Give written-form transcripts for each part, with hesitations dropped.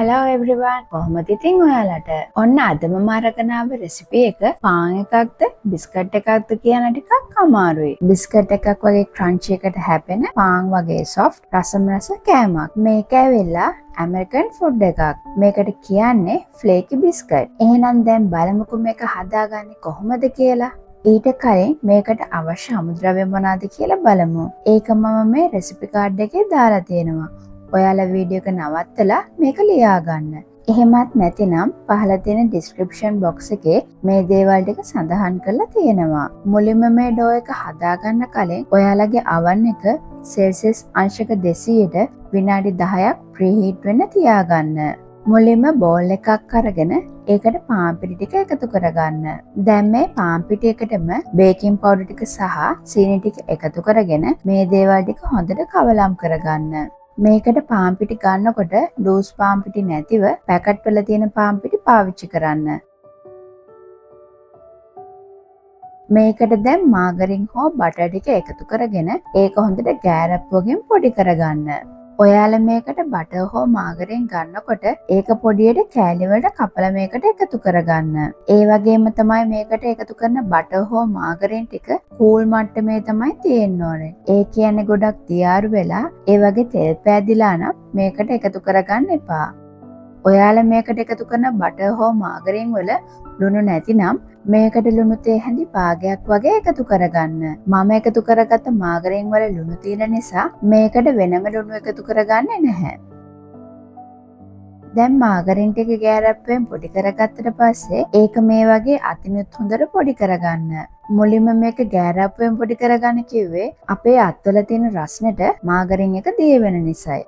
hello everyone. කොහොමද ඉතින් ඔයාලට? ඔන්න අදම මම අරගෙන ආව රෙසිපි එක පාන් එකක්ද බිස්කට් එකක්ද කියන ටිකක් අමාරුයි. බිස්කට් එකක් වගේ ක්‍රන්චි එකට හැපෙන පාන් වගේ soft රසම රස කෑමක්. මේක ඇවිල්ලා American food එකක්. මේකට කියන්නේ flaky biscuit. එහෙනම් දැන් බලමුකෝ මේක හදාගන්නේ කොහොමද කියලා. ඊට කලින් මේකට අවශ්‍ය අමුද්‍රව්‍ය මොනවාද කියලා බලමු. ඒක මම මේ රෙසිපි කාඩ් එකේ දාලා තියෙනවා. ඔයාලා වීඩියෝ එක නවත්තලා මේක ලියා ගන්න. එහෙමත් නැතිනම් පහළ තියෙන description box එකේ මේ දේවල් ටික සඳහන් කරලා තියෙනවා. මුලින්ම මේ ඩෝ එක හදාගන්න කලින් ඔයාලගේ oven එක Celsius අංශක 200ට විනාඩි 10ක් preheat වෙන්න තියාගන්න. මුලින්ම බෝල් එකක් අරගෙන ඒකට පාන් පිටි ටික එකතු කරගන්න. දැන් මේ පාන් පිටි එකටම බේකින් පවුඩර් ටික සහ සීනි ටික එකතු කරගෙන මේ දේවල් ටික හොඳට කවලම් කරගන්න. මේකට පාන් පිටි ගන්නකොට ලූස් පාන් පිටි නැතිව පැකට් වල තියෙන පාන් පිටි පාවිච්චි කරන්න. මේකට දැන් මාගරින් හෝ බටර් ටික එකතු කරගෙන ඒක හොඳට ගෑරප්පුවකින් පොඩි කරගන්න. ඔයාලා මේකට බටර් හෝ මාගරින් ගන්නකොට ඒක පොඩියට කෑලි වලට කපලා මේකට එකතු කරගන්න. ඒ වගේම තමයි මේකට එකතු කරන බටර් හෝ මාගරින් ටික කූල් මට්ටමේ තමයි තියෙන්න ඕනේ. ඒ කියන්නේ ගොඩක් දියාරු වෙලා ඒ වගේ තෙල් පෑදිලා නම් මේකට එකතු කරගන්න එපා. ඔයාලා මේකට එකතු කරන බටර් හෝ මාගරින් වල ලුණු නැතිනම් මේකට ලුණු තේ හැඳි භාගයක් වගේ එකතු කරගන්න. මම එකතු කරගත්ත මාගරින් වල ලුණු තියෙන නිසා මේකට වෙනම ලුණු එකතු කරගන්නේ නැහැ. දැන් මාගරින් ටික ගෑරප්පෙන් පොඩි කරගත්තට පස්සේ ඒක මේ වගේ අතිනුත් හොඳට පොඩි කරගන්න. මුලින්ම මේක ගෑරප්පෙන් පොඩි කරගන්න කිව්වේ අපේ අත්වල තියෙන රස්නෙට මාගරින් එක දිය වෙන නිසායි.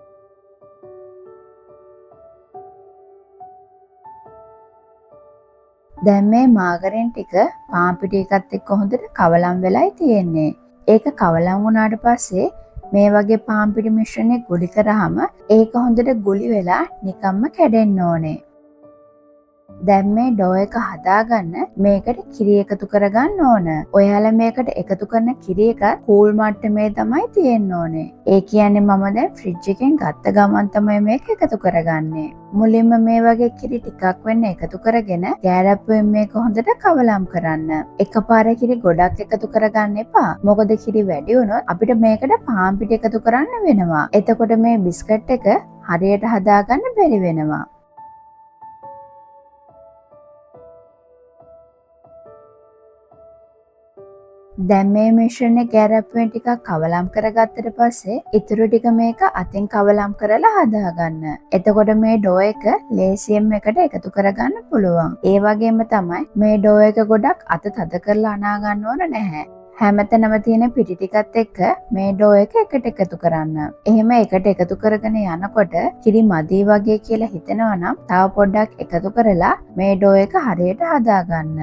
දැන් මේ මාගරින් ටික පාන් පිටි එකත් එක්ක හොඳට කවලම් වෙලයි තියෙන්නේ. ඒක කවලම් වුණාට පස්සේ මේ වගේ පාන් පිටි මිශ්‍රණය ගුලි කරාම ඒක හොඳට ගුලි වෙලා නිකම්ම කැඩෙන්න ඕනේ. දැන් මේ ඩෝ එක හදාගන්න මේකට කිරි එකතු කරගන්න ඕන. ඔයාලා මේකට එකතු කරන කිරි එක කූල් මට්ටමේ තමයි තියෙන්න ඕනේ. ඒ කියන්නේ මම දැන් ෆ්‍රිජ් එකෙන් ගත්ත ගමන් තමයි මේක එකතු කරගන්නේ. මුලින්ම මේ වගේ කිරි ටිකක් වෙන්න එකතු කරගෙන ගෑරප්පුවෙන් මේක හොඳට කවලම් කරන්න. එකපාර කිරි ගොඩක් එකතු කරගන්න එපා. මොකද කිරි වැඩි වුණොත් අපිට මේකට පාන් පිටි එකතු කරන්න වෙනවා. එතකොට මේ බිස්කට් එක හරියට හදාගන්න බැරි වෙනවා. දැන් මේ මිශ්‍රණය ගෑරප්පුවෙන් ටිකක් කවලම් කරගත්තට පස්සේ ඉතුරු ටික මේක අතින් කවලම් කරලා හදාගන්න. එතකොට මේ ඩෝ එක ලේසියෙන් එකට එකතු කරගන්න පුළුවන්. ඒ වගේම තමයි මේ ඩෝ එක ගොඩක් අත තද කරලා අනා ගන්න ඕන නැහැ. හැමතැනම තියෙන පිටි ටිකත් එක්ක මේ ඩෝ එක එකට එකතු කරන්න. එහෙම එකට එකතු කරගෙන යනකොට කිරි මදි වගේ කියලා හිතෙනවා නම් තව පොඩ්ඩක් එකතු කරලා මේ ඩෝ එක හරියට හදාගන්න.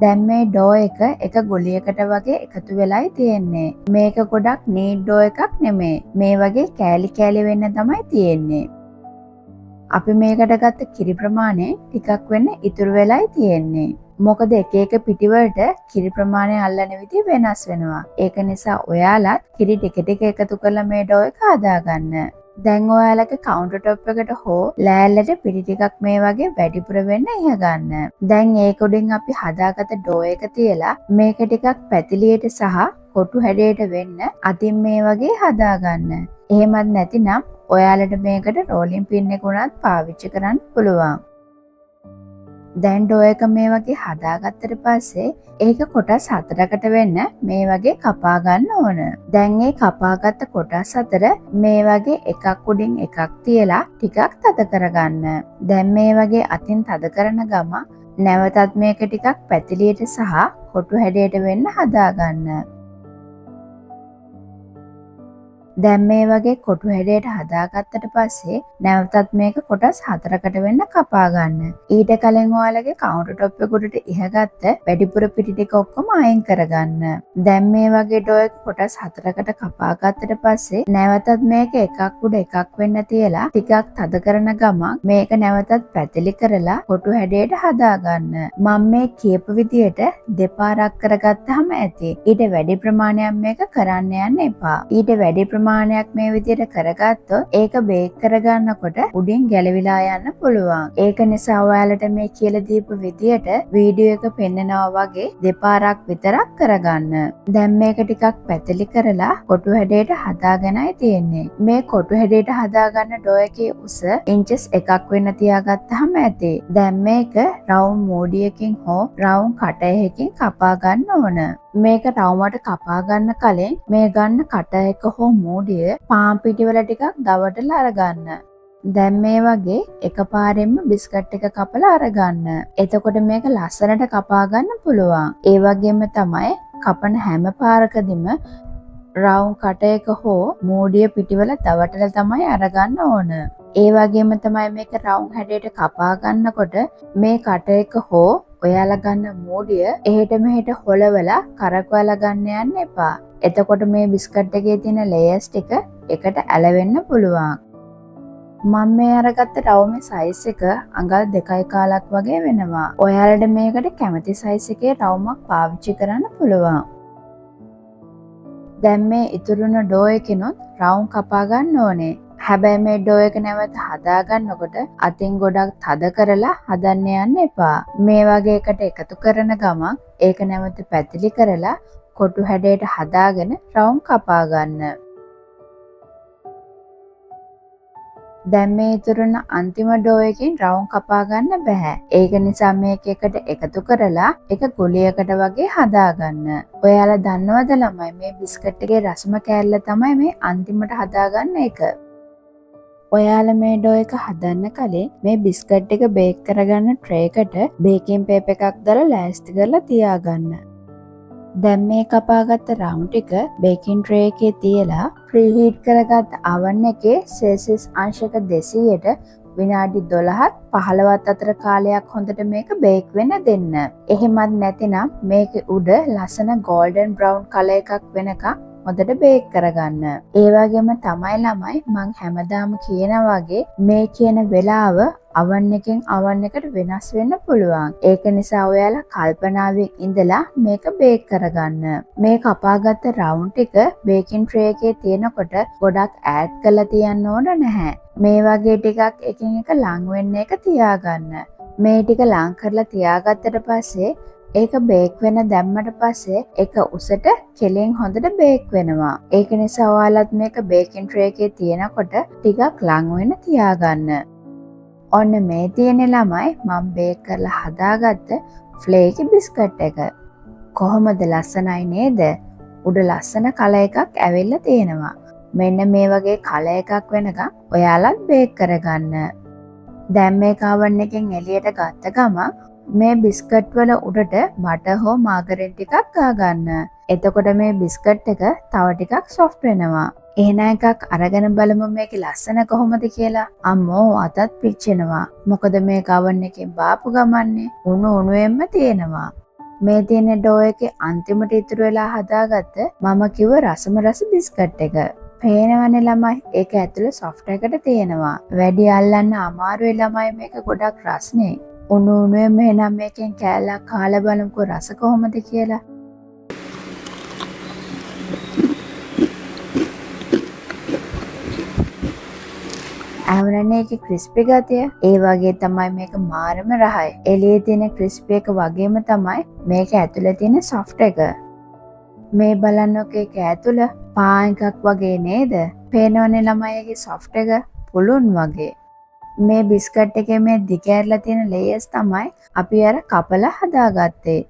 දැන් මේ ඩෝ එක ගොලියකට වගේ එකතු වෙලයි තියෙන්නේ. මේක ගොඩක් නීට් ඩෝ එකක් නෙමේ. මේ වගේ කෑලි කෑලි වෙන්න තමයි තියෙන්නේ. අපි මේකට ගත්ත කිරි ප්‍රමාණය ටිකක් වෙන්න ඉතුරු වෙලයි තියෙන්නේ. මොකද එක එක පිටිවලට කිරි ප්‍රමාණය අල්ලන විදිහ වෙනස් වෙනවා. ඒක නිසා ඔයාලත් කිරි ටික ටික එකතු කරලා මේ ඩෝ එක හදාගන්න. දැන් ඔයාලගේ කවුන්ටර් টොප් එකට හෝ ලෑල්ලට පිටි ටිකක් මේ වගේ වැඩිපුර වෙන්න ඉහ ගන්න. දැන් ඒක උඩින් අපි හදාගත්ත ඩෝ එක තියලා මේක ටිකක් පැතිලියට සහ කොටු හැඩයට වෙන්න අතින් මේ වගේ හදාගන්න. එහෙමත් නැතිනම් ඔයාලට මේකට රෝලින් පින් එක උනත් පාවිච්චි කරන්න පුළුවන්. දැන් ඩෝ එක මේ වගේ හදාගත්තට පස්සේ ඒක කොටස් 4කට වෙන්න මේ වගේ කපා ගන්න ඕන. දැන් මේ කපාගත්ත කොටස් 4 මේ වගේ එකක් උඩින් එකක් තියලා ටිකක් තද කරගන්න. දැන් මේ වගේ අතින් තද කරන ගම නැවතත් මේක ටිකක් පැතිලියට සහ කොටු හැඩයට වෙන්න හදාගන්න. දැන් මේ වගේ කොටු හැඩයට හදාගත්තට පස්සේ නැවතත් මේක කොටස් 4කට වෙන්න කපා ගන්න. ඊට කලින් ඔයාලගේ කවුන්ටර් টොප් එක උඩට ඉහගත්ත වැඩිපුර පිටි ටික ඔක්කොම අයින් කරගන්න. දැන් මේ වගේ ඩෝ එක කොටස් 4කට කපා ගත්තට පස්සේ නැවතත් මේක එකක් උඩ එකක් වෙන්න තියලා ටිකක් තද කරන ගමන් මේක නැවතත් පැතිලි කරලා කොටු හැඩයට හදාගන්න. මම මේ කියපු විදියට දෙපාරක් කරගත්තාම ඇති. ඊට වැඩි ප්‍රමාණයක් මේක කරන්න යන්න එපා. ඊට වැඩි ප්‍රමාණයක් මේ විදියට කරගත්තොත් ඒක බේක් කරගන්නකොට උඩින් ගැලවිලා යන්න පුළුවන්. ඒක නිසා ඔයාලට මේ කියලා දීපු විදියට වීඩියෝ එක පෙන්නනවා වගේ දෙපාරක් විතරක් කරගන්න. දැන් මේක ටිකක් පැතිලි කරලා කොටු හැඩයට හදාගෙනයි තියෙන්නේ. මේ කොටු හැඩයට හදාගන්න ඩෝ එකේ උස ඉන්චස් එකක් වෙන්න තියාගත්තාම ඇති. දැන් මේක රවුම් මූඩියකින් හෝ රවුම් කටයකින් කපා ගන්න ඕන. මේක රවුමට කපා ගන්න කලින් මේ ගන්න කට එක හෝ මූඩිය පාන් පිටිවල ටිකක් දවටලා අරගන්න. දැන් මේ වගේ එකපාරෙන්ම බිස්කට් එක කපලා අරගන්න. එතකොට මේක ලස්සනට කපා ගන්න පුළුවන්. ඒ වගේම තමයි කපන හැම පාරකදීම රවුම් කට එක හෝ මූඩිය පිටිවල දවටලා තමයි අරගන්න ඕන. ඒ වගේම තමයි මේක රවුම් හැඩයට කපා ගන්නකොට මේ කට එක හෝ ඔයාලා ගන්න මූඩිය එහෙට මෙහෙට හොලවලා කරකවලා ගන්න යන්න එපා. එතකොට මේ බිස්කට් එකේ තියෙන ලේයර්ස් ටික එකට ඇලවෙන්න පුළුවන්. මම මේ අරගත්ත රවුමේ සයිස් එක අඟල් 2.5ක් වගේ වෙනවා. ඔයාලට මේකට කැමති සයිස් එකේ රවුමක් පාවිච්චි කරන්න පුළුවන්. දැන් මේ ඉතුරුන ඩෝ එකෙනුත් රවුම් කපා ගන්න ඕනේ. හැබැයි මේ ඩෝ එක නැවත හදාගන්නකොට අතින් ගොඩක් තද කරලා හදන්න යන්න එපා. මේ වගේ එකට එකතු කරන ගමන් ඒක නැවත පැතිලි කරලා කොටු හැඩයට හදාගෙන රවුම් කපා ගන්න. දැන් මේ ඉතුරුන අන්තිම ඩෝ එකෙන් රවුම් කපා ගන්න බෑ. ඒක නිසා මේක එකට එකතු කරලා එක ගුලියකට වගේ හදාගන්න. ඔයාලා දන්නවද ළමයි මේ බිස්කට් එකේ රසම කෑල්ල තමයි මේ අන්තිමට හදාගන්න එක. ඔයාලා මේ ඩෝ එක හදන්න කලින් මේ බිස්කට් එක බේක් කරගන්න ට්‍රේ එකට බේකින් පේපර් එකක් දාලා ලෑස්ති කරලා තියාගන්න. දැන් මේ කපාගත්ත රවුම් ටික බේකින් ට්‍රේ එකේ තියලා ප්‍රී හීට් කරගත්ත oven එකේ සෙල්සියස් අංශක 200ට විනාඩි 12ත් 15ත් අතර කාලයක් හොඳට මේක බේක් වෙන්න දෙන්න. එහෙමත් නැතිනම් මේකේ උඩ ලස්සන golden brown කලර් එකක් වෙනකම් හොඳට බේක් කරගන්න. ඒ වගේම තමයි ළමයි මං හැමදාම කියන වගේ මේ කියන වෙලාව oven එකෙන් oven එකට වෙනස් වෙන්න පුළුවන්. ඒක නිසා ඔයාලා කල්පනාවෙන් ඉඳලා මේක බේක් කරගන්න. මේ කපාගත්ත රවුම් ටික බේකින් ට්‍රේ එකේ තියෙනකොට ගොඩක් ඈඩ් කරලා තියන්න ඕන නැහැ. මේ වගේ ටිකක් එකින් එක ලං වෙන්න එක තියාගන්න. මේ ටික ලං කරලා තියාගත්තට පස්සේ ඒක බේක් වෙන දැම්මට පස්සේ ඒක උසට කෙලින් හොඳට බේක් වෙනවා. ඒක නිසා ඔයාලත් මේක බේකින් ට්‍රේ එකේ තියෙනකොට ටිකක් ලං වෙන්න තියාගන්න. ඔන්න මේ තියෙන ළමයි මම බේක් කරලා හදාගත්ත ෆ්ලේකි බිස්කට් එක. කොහොමද ලස්සනයි නේද? උඩ ලස්සන කලර් එකක් ඇවිල්ලා තියෙනවා. මෙන්න මේ වගේ කලර් එකක් වෙනකම් ඔයාලත් බේක් කරගන්න. දැන් මේක oven එකෙන් එළියට ගත්ත ගමන් මේ බිස්කට් වල උඩට බටර් හෝ මාගරින් ටිකක් ගාගන්න. එතකොට මේ බිස්කට් එක තව ටිකක් සොෆ්ට් වෙනවා. එහෙනම් එකක් අරගෙන බලමු මේකේ ලස්සන කොහොමද කියලා. අම්මෝ අතත් පිච්චෙනවා. මොකද මේක oven එකෙන් බාපු ගමන්නේ උණු උණුවෙන්ම තියෙනවා. මේ තියෙන ඩෝ එකේ අන්තිමට ඉතුරු වෙලා හදාගත්ත මම කිව්ව රසම රස බිස්කට් එක. පේනවනේ ළමයි ඒක ඇතුලේ සොෆ්ට් එකට තියෙනවා. වැඩි අල්ලන්න අමාරුයි ළමයි මේක ගොඩක් රස්නේ. උණු උණුවෙන්ම එනම් මේකෙන් කෑල්ලක් කාලා බලමුකෝ රස කොහොමද කියලා. ඇහුණනේ ඒකේ ක්‍රිස්පි ගතිය. ඒ වගේ තමයි මේක මාරම රහයි. එළියේ තියෙන ක්‍රිස්පි එක වගේම තමයි මේක ඇතුලේ තියෙන සොෆ්ට් එක. මේ බලන්නකෝ ඒක ඇතුළ පාන් එකක් වගේ නේද? පේනවනේ ළමයි ඒකේ සොෆ්ට් එක පුළුන් වගේ. මේ බිස්කට් එකේ මේ දිගෑරලා තියෙන ලේයර්ස් තමයි අපි අර කපලා හදාගත්තේ.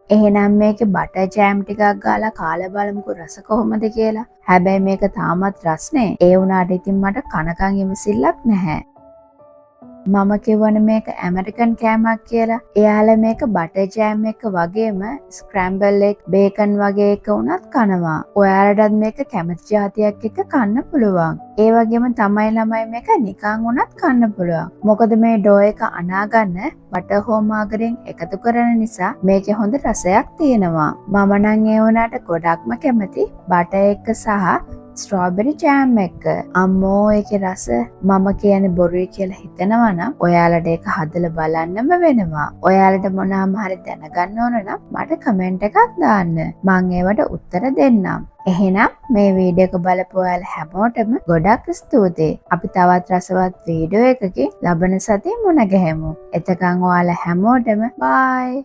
එහෙනම් මේකේ බටර් ජෑම් ටිකක් ගාලා කාලා බලමුකෝ රස කොහොමද කියලා. හැබැයි මේක තාමත් රස්නේ. ඒ වුණාට ඉතින් මට කනකන් ඉවසිල්ලක් නැහැ. මම කියවන මේක ඇමරිකන් කෑමක් කියලා. එයාලා මේක බටර් ජෑම් එක වගේම ස්ක්‍රැම්බල් එග් බේකන් වගේ එක උනත් කනවා. ඔයාලටත් මේක කැමති જાතියක් එක්ක කන්න පුළුවන්. ඒ වගේම තමයි ළමයි මේක නිකන් උනත් කන්න පුළුවන්. මොකද මේ ඩෝ එක අනාගන්න බටර් හෝ මාගරින් එකතු කරන නිසා මේකේ හොඳ රසයක් තියෙනවා. මම නම් ඒ වුණාට ගොඩක්ම කැමති බටර් එක සහ ස්ට්‍රෝබෙරි ජෑම් එක. අම්මෝ ඒකේ රස මම කියන්නේ බොරුයි කියලා හිතනවා නම් ඔයාලට ඒක හදලා බලන්නම වෙනවා. ඔයාලට මොනවාම හරි දැනගන්න ඕන නම් මට කමෙන්ට් එකක් දාන්න. මම ඒවට උත්තර දෙන්නම්. එහෙනම් මේ වීඩියෝ එක බලපු ඔයාලා හැමෝටම ගොඩක් ස්තුතියි. අපි තවත් රසවත් වීඩියෝ එකකින් ලබන සතියේ මුණ ගැහෙමු. එතකන් ඔයාලා හැමෝටම බයි.